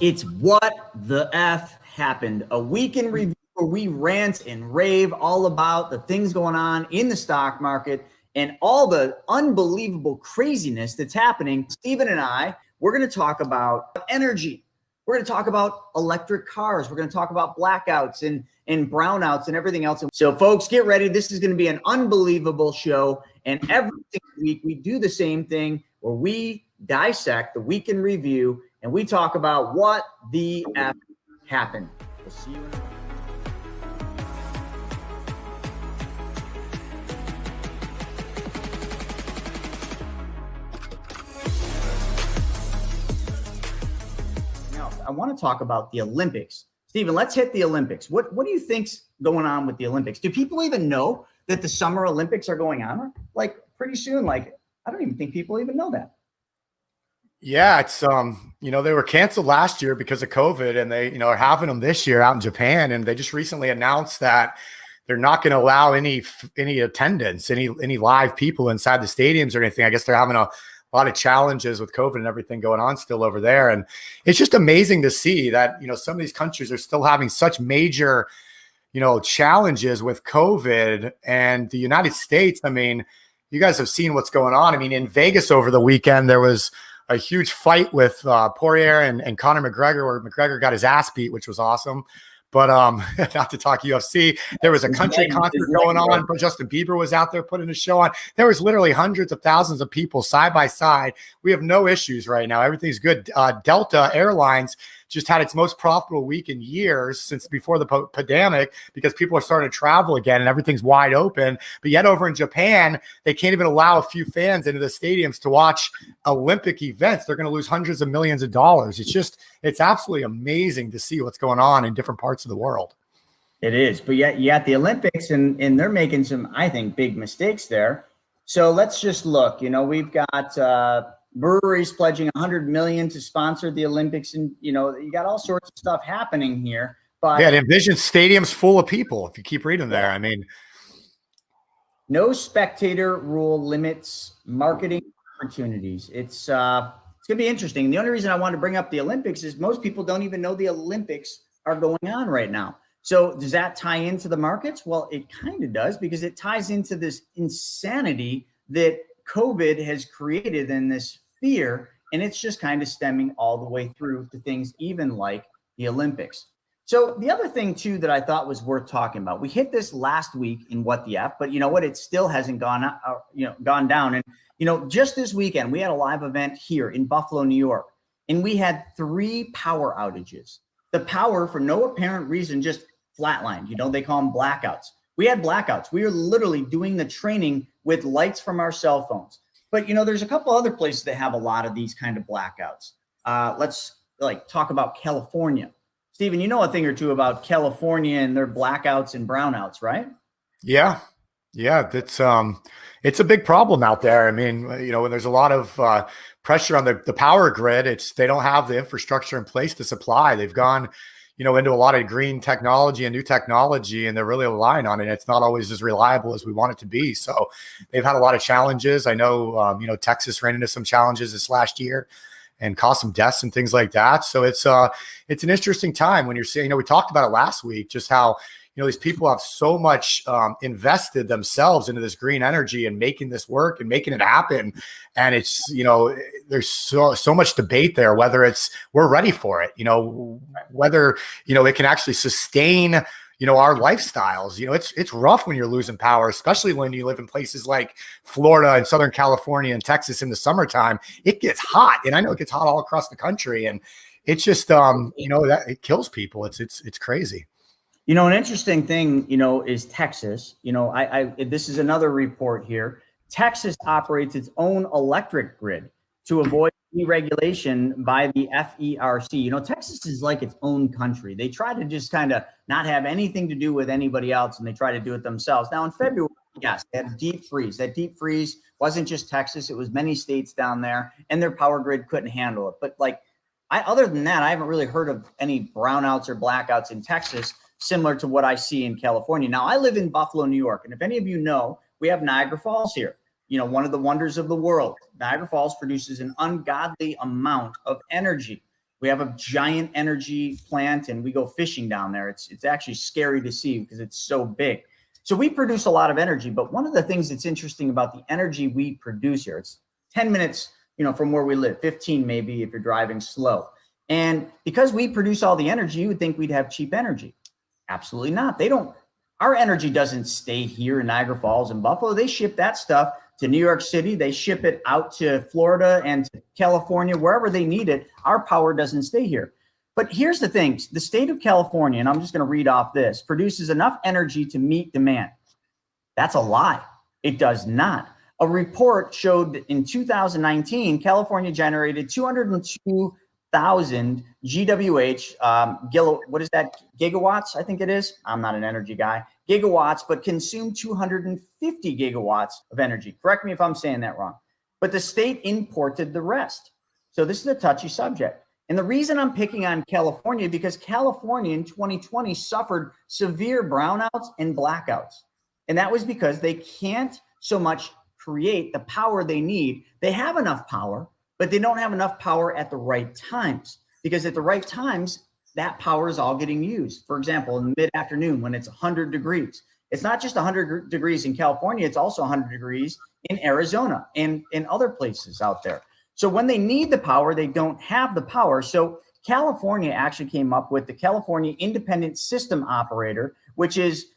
It's What the F Happened, a week in review where we rant and rave all about the things going on in the stock market and all the unbelievable craziness that's happening. Stephen and I, we're going to talk about energy. We're going to talk about electric cars. We're going to talk about blackouts and brownouts and everything else. So folks, get ready. This is going to be an unbelievable show. And every single week we do the same thing where we dissect the week in review and we talk about what the F happened. We'll see you in a minute. Now, I want to talk about the Olympics. Stephen, let's hit the Olympics. What do you think's going on with the Olympics? Do people even know that the Summer Olympics are going on? Like pretty soon, like I don't even think people even know that. Yeah, it's they were canceled last year because of COVID, and they are having them this year out in Japan, and they just recently announced that they're not going to allow any attendance, any live people inside the stadiums or anything. I guess they're having a lot of challenges with COVID and everything going on still over there, and it's just amazing to see that some of these countries are still having such major challenges with COVID. And the United States, I mean, you guys have seen what's going on. I mean, in Vegas over the weekend, there was a huge fight with Poirier and Conor McGregor, where McGregor got his ass beat, which was awesome. But not to talk UFC, there was a country concert going on. Justin Bieber was out there putting a show on. There was literally hundreds of thousands of people side by side. We have no issues right now. Everything's good. Delta Airlines just had its most profitable week in years since before the pandemic, because people are starting to travel again and everything's wide open. But yet over in Japan, they can't even allow a few fans into the stadiums to watch Olympic events. They're going to lose hundreds of millions of dollars. It's absolutely amazing to see what's going on in different parts of the world. It is, but yet you got the Olympics and they're making some, I think, big mistakes there. So let's just look, we've got breweries pledging 100 million to sponsor the Olympics, and you got all sorts of stuff happening here. But yeah, envision stadiums full of people. If you keep reading there, I mean, no spectator rule limits marketing opportunities. It's gonna be interesting. The only reason I wanted to bring up the Olympics is most people don't even know the Olympics are going on right now. So does that tie into the markets? Well, it kind of does, because it ties into this insanity that COVID has created in this fear, and it's just kind of stemming all the way through to things even like the Olympics. So the other thing too that I thought was worth talking about, we hit this last week in What the F, but you know what, it still hasn't gone down. And just this weekend we had a live event here in Buffalo, New York, and we had 3 power outages. The power, for no apparent reason, just flatlined. They call them blackouts. We had blackouts. We were literally doing the training with lights from our cell phones. But there's a couple other places that have a lot of these kind of blackouts. Let's talk about California. Stephen, you know a thing or two about California and their blackouts and brownouts, right? Yeah, it's a big problem out there. I mean, when there's a lot of pressure on the power grid, they don't have the infrastructure in place to supply. They've gone into a lot of green technology and new technology, and they're really relying on it. It's not always as reliable as we want it to be. So they've had a lot of challenges. I know, Texas ran into some challenges this last year and caused some deaths and things like that. So it's an interesting time when you're seeing, we talked about it last week, just how, these people have so much invested themselves into this green energy and making this work and making it happen. And it's, there's so much debate there, whether we're ready for it, whether, it can actually sustain, our lifestyles. It's rough when you're losing power, especially when you live in places like Florida and Southern California and Texas in the summertime. It gets hot, and I know it gets hot all across the country, and it's just, that it kills people. It's crazy. An interesting thing, is Texas. This is another report here. Texas operates its own electric grid to avoid deregulation by the FERC. Texas is like its own country. They try to just kind of not have anything to do with anybody else, and they try to do it themselves. Now in February, yes, they had a deep freeze. That deep freeze wasn't just Texas; it was many states down there, and their power grid couldn't handle it. But other than that, I haven't really heard of any brownouts or blackouts in Texas similar to what I see in California. Now, I live in Buffalo, New York, and if any of you know, we have Niagara Falls here. One of the wonders of the world. Niagara Falls produces an ungodly amount of energy. We have a giant energy plant and we go fishing down there. It's actually scary to see because it's so big. So we produce a lot of energy, but one of the things that's interesting about the energy we produce here, it's 10 minutes, from where we live, 15 maybe if you're driving slow. And because we produce all the energy, you would think we'd have cheap energy. Absolutely not. Our energy doesn't stay here in Niagara Falls and Buffalo. They ship that stuff to New York City. They ship it out to Florida and to California, wherever they need it. Our power doesn't stay here. But here's the thing. The state of California, and I'm just going to read off this, produces enough energy to meet demand. That's a lie. It does not. A report showed that in 2019, California generated 202,000 GWH, what is that? Gigawatts, I think it is. I'm not an energy guy. Gigawatts, but consumed 250 gigawatts of energy. Correct me if I'm saying that wrong. But the state imported the rest. So this is a touchy subject. And the reason I'm picking on California, because California in 2020 suffered severe brownouts and blackouts. And that was because they can't so much create the power they need. They have enough power, but they don't have enough power at the right times, because at the right times, that power is all getting used. For example, in the mid-afternoon when it's 100 degrees, it's not just 100 degrees in California, it's also 100 degrees in Arizona and in other places out there. So when they need the power, they don't have the power. So California actually came up with the California Independent System Operator, which is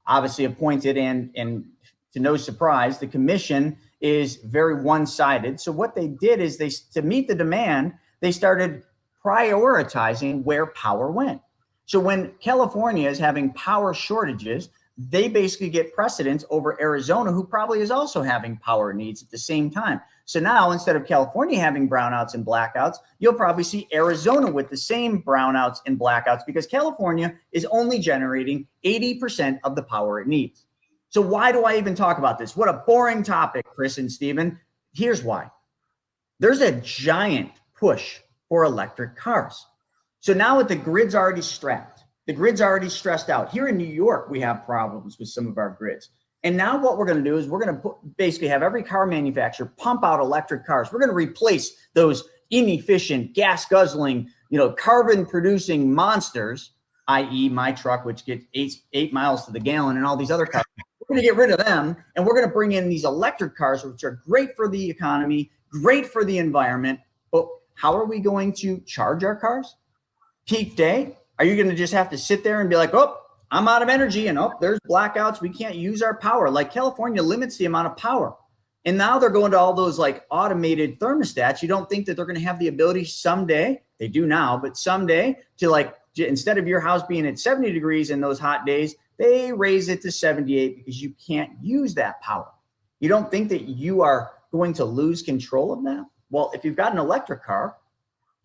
obviously appointed, and to no surprise, the commission is very one-sided. So what they did is to meet the demand, they started prioritizing where power went. So when California is having power shortages, they basically get precedence over Arizona, who probably is also having power needs at the same time. So now instead of California having brownouts and blackouts, you'll probably see Arizona with the same brownouts and blackouts, because California is only generating 80% of the power it needs. So why do I even talk about this? What a boring topic, Chris and Steven. Here's why. There's a giant push for electric cars. So now with the grid's already strapped, the grid's already stressed out. Here in New York, we have problems with some of our grids. And now what we're going to do is we're going to basically have every car manufacturer pump out electric cars. We're going to replace those inefficient, gas guzzling, carbon producing monsters, i.e. my truck, which gets 8 miles to the gallon, and all these other cars. We're going to get rid of them, and we're going to bring in these electric cars, which are great for the economy, great for the environment. But how are we going to charge our cars? Peak day? Are you going to just have to sit there and be like, oh, I'm out of energy, and there's blackouts, we can't use our power? Like California limits the amount of power. And now they're going to all those like automated thermostats. You don't think that they're going to have the ability someday, they do now, but someday to instead of your house being at 70 degrees in those hot days, they raise it to 78 because you can't use that power. You don't think that you are going to lose control of that? Well, if you've got an electric car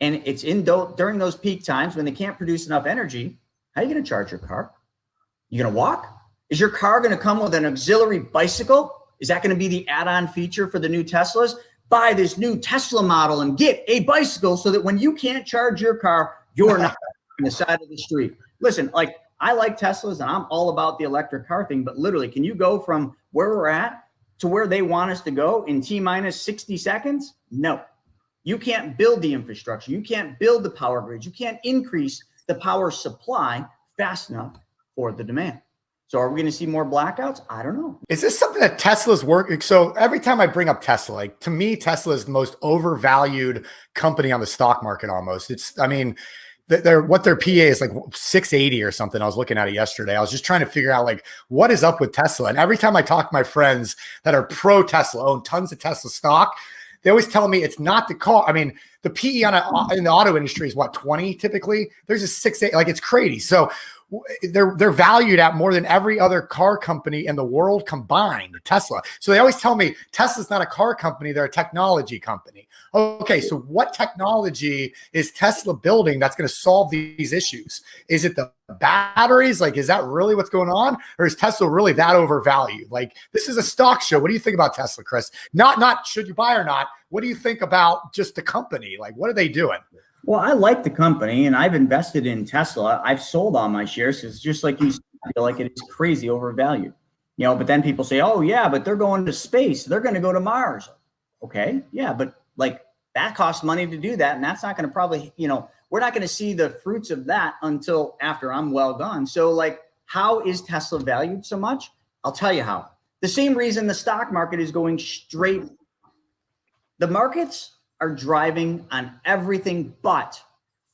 and it's during those peak times when they can't produce enough energy, how are you going to charge your car? You going to walk? Is your car going to come with an auxiliary bicycle? Is that going to be the add-on feature for the new Teslas? Buy this new Tesla model and get a bicycle so that when you can't charge your car, you're not on the side of the street. Listen, I like Teslas and I'm all about the electric car thing, but literally, can you go from where we're at to where they want us to go in T-minus 60 seconds? No. You can't build the infrastructure. You can't build the power grids. You can't increase the power supply fast enough for the demand. So are we going to see more blackouts? I don't know. Is this something that Tesla's working? So every time I bring up Tesla, to me, Tesla is the most overvalued company on the stock market almost. What their PA is like 680 or something. I was looking at it yesterday. I was just trying to figure out what is up with Tesla. And every time I talk to my friends that are pro Tesla, own tons of Tesla stock, they always tell me it's not the car. The PE in the auto industry is what, 20 typically? There's a 6.8, it's crazy. So they're valued at more than every other car company in the world combined, Tesla. So they always tell me Tesla's not a car company, they're a technology company. Okay, so what technology is Tesla building that's going to solve these issues? Is it the batteries? Is that really what's going on? Or is Tesla really that overvalued? This is a stock show. What do you think about Tesla, Chris? Not should you buy or not. What do you think about just the company? What are they doing? Well, I like the company and I've invested in Tesla. I've sold all my shares because just like you said, I feel like it is crazy overvalued. But then people say, oh yeah, but they're going to space. They're going to go to Mars. Okay. Yeah. But that costs money to do that. And that's not going to probably, we're not going to see the fruits of that until after I'm well gone. So like, how is Tesla valued so much? I'll tell you how. The same reason the stock market is going straight. The markets are driving on everything but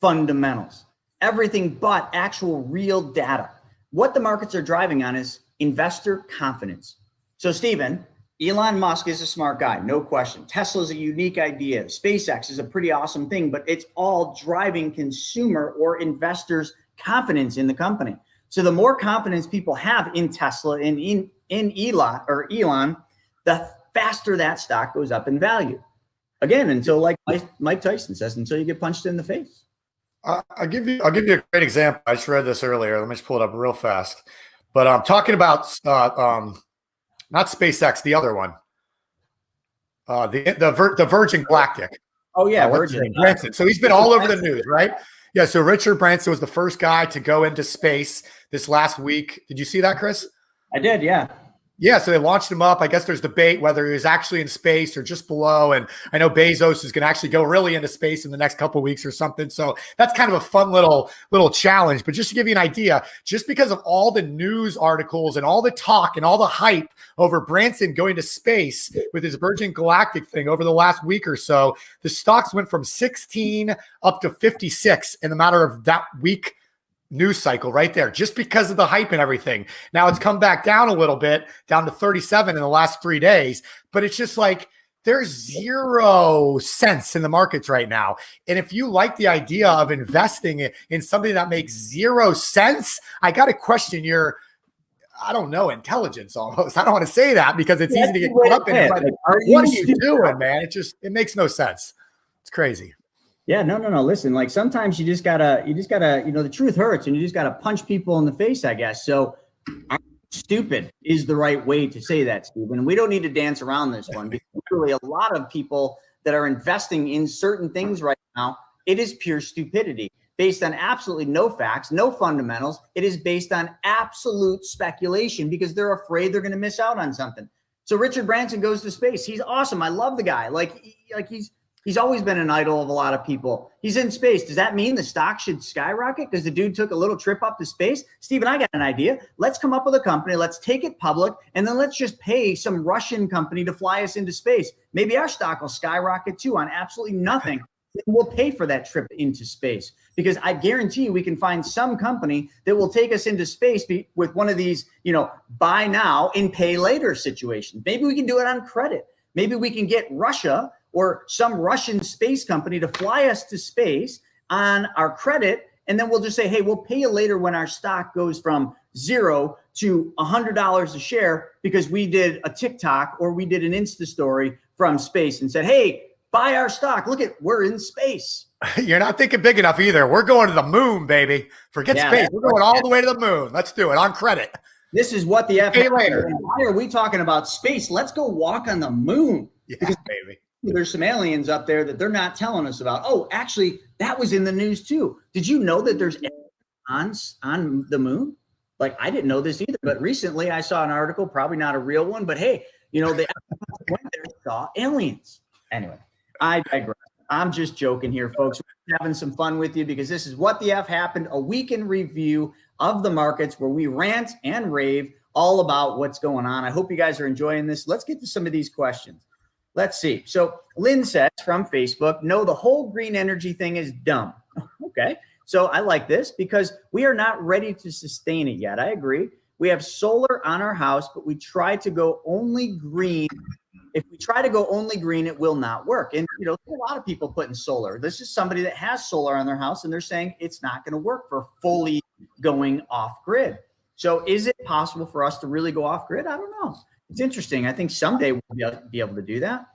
fundamentals, everything but actual real data. What the markets are driving on is investor confidence. So Stephen, Elon Musk is a smart guy, no question. Tesla is a unique idea. SpaceX is a pretty awesome thing, but it's all driving consumer or investors' confidence in the company. So the more confidence people have in Tesla and in Elon, the faster that stock goes up in value. Again, until like Mike Tyson says, until you get punched in the face. I'll give you a great example. I just read this earlier. Let me just pull it up real fast. But I'm talking about not SpaceX, the other one, the Virgin Galactic. Oh yeah, Virgin Branson. So he's been all over the news, right? Yeah. So Richard Branson was the first guy to go into space this last week. Did you see that, Chris? I did. Yeah. Yeah, so they launched him up. I guess there's debate whether he was actually in space or just below. And I know Bezos is going to actually go really into space in the next couple of weeks or something. So that's kind of a fun little challenge. But just to give you an idea, just because of all the news articles and all the talk and all the hype over Branson going to space with his Virgin Galactic thing over the last week or so, the stocks went from 16 up to 56 in the matter of that week news cycle right there, just because of the hype and everything. Now it's come back down a little bit, down to 37 in the last 3 days, but it's just like there's zero sense in the markets right now. And if you like the idea of investing in something that makes zero sense, I got to question your, I don't know, intelligence almost. I don't want to say that because it's easy to get caught up in it. But what are you doing, man? It makes no sense. It's crazy. Yeah, no. Listen, like sometimes you just gotta, the truth hurts and you just gotta punch people in the face, I guess. So stupid is the right way to say that, Stephen. We don't need to dance around this one because really a lot of people that are investing in certain things right now, it is pure stupidity based on absolutely no facts, no fundamentals. It is based on absolute speculation because they're afraid they're going to miss out on something. So Richard Branson goes to space. He's awesome. I love the guy. He's always been an idol of a lot of people. He's in space. Does that mean the stock should skyrocket because the dude took a little trip up to space? Stephen, I got an idea. Let's come up with a company. Let's take it public. And then let's just pay some Russian company to fly us into space. Maybe our stock will skyrocket too on absolutely nothing. We'll pay for that trip into space because I guarantee you we can find some company that will take us into space with one of these, buy now and pay later situations. Maybe we can do it on credit. Maybe we can get Russia or some Russian space company to fly us to space on our credit. And then we'll just say, hey, we'll pay you later when our stock goes from $0 to $100 a share because we did a TikTok or we did an Insta story from space and said, hey, buy our stock. Look we're in space. You're not thinking big enough either. We're going to the moon, baby. Forget space. We're going all the way to the moon. Let's do it on credit. This is what the F. Later. Why are we talking about space? Let's go walk on the moon. Yeah, baby. There's some aliens up there that they're not telling us about. Oh, actually, that was in the news too. Did you know that there's aliens on the moon? Like, I didn't know this either, but recently I saw an article, probably not a real one, but hey, they went there and saw aliens. Anyway, I digress. I'm just joking here, folks. We're having some fun with you because this is What the F Happened, a week in review of the markets where we rant and rave all about what's going on. I hope you guys are enjoying this. Let's get to some of these questions. Let's see. So Lynn says from Facebook, no, the whole green energy thing is dumb. Okay. So I like this because we are not ready to sustain it yet. I agree. We have solar on our house, but we try to go only green. If we try to go only green, it will not work. And, there's a lot of people putting solar. This is somebody that has solar on their house and they're saying it's not going to work for fully going off grid. So is it possible for us to really go off grid? I don't know. It's interesting. I think someday we'll be able to do that.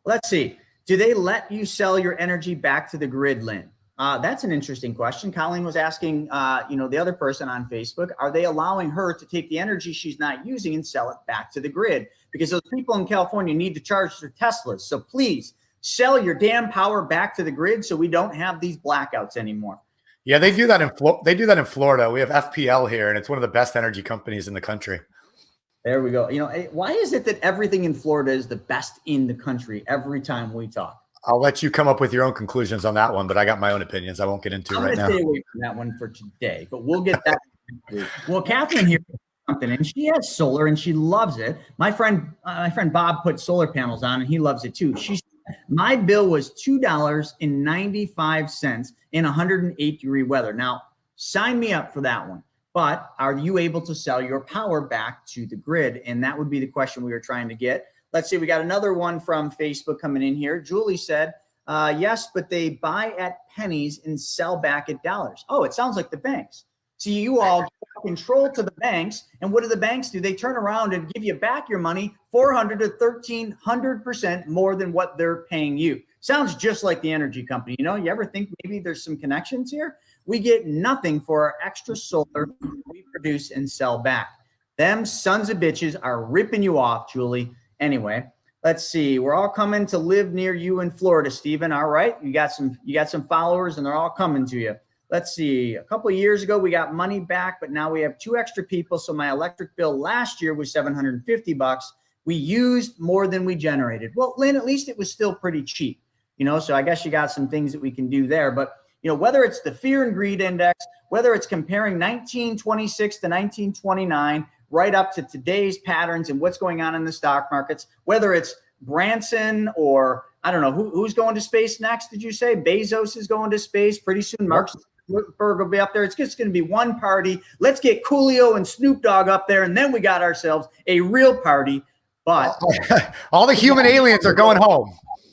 Let's see. Do they let you sell your energy back to the grid, Lynn? That's an interesting question. Colleen was asking, the other person on Facebook, are they allowing her to take the energy she's not using and sell it back to the grid? Because those people in California need to charge their Teslas. So please sell your damn power back to the grid so we don't have these blackouts anymore. Yeah, they do that in Florida. We have FPL here, and it's one of the best energy companies in the country. There we go. Why is it that everything in Florida is the best in the country every time we talk? I'll let you come up with your own conclusions on that one, but I got my own opinions. I won't get into I'm right now. Stay away from that one for today, but we'll get that. Well, Catherine here something, and she has solar and she loves it. My friend Bob put solar panels on and he loves it too. She said, my bill was $2.95 in 108-degree weather. Now, sign me up for that one. But are you able to sell your power back to the grid? And that would be the question we were trying to get. Let's see, we got another one from Facebook coming in here. Julie said, yes, but they buy at pennies and sell back at dollars. Oh, it sounds like the banks. See, you all give control to the banks. And what do the banks do? They turn around and give you back your money 400 to 1,300% more than what they're paying you. Sounds just like the energy company. You know, you ever think maybe there's some connections here? We get nothing for our extra solar we produce and sell back. Them sons of bitches are ripping you off, Julie. Anyway, let's see. We're all coming to live near you in Florida, Stephen. All right. You got some followers and they're all coming to you. Let's see. A couple of years ago, we got money back, but now we have 2 extra people. So my electric bill last year was $750. We used more than we generated. Well, Lynn, at least it was still pretty cheap, you know? So I guess you got some things that we can do there, but you know, whether it's the fear and greed index, whether it's comparing 1926 to 1929, right up to today's patterns and what's going on in the stock markets, whether it's Branson or I don't know, who's going to space next, did you say? Bezos is going to space pretty soon. Mark Zuckerberg will be up there. It's just going to be one party. Let's get Coolio and Snoop Dogg up there, and then we got ourselves a real party. But all the human aliens are going home.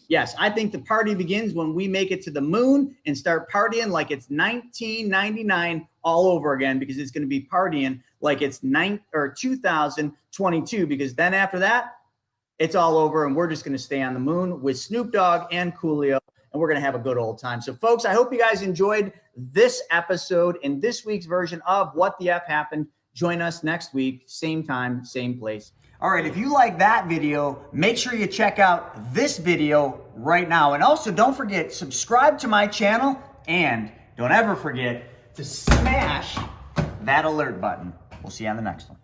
Yes, I think the party begins when we make it to the moon and start partying like it's 1999 all over again, because it's going to be partying like it's 2022, because then after that, it's all over and we're just going to stay on the moon with Snoop Dogg and Coolio, and we're going to have a good old time. So folks, I hope you guys enjoyed this episode and this week's version of What the F Happened. Join us next week, same time, same place. All right, if you like that video, make sure you check out this video right now. And also don't forget, subscribe to my channel and don't ever forget to smash that alert button. We'll see you on the next one.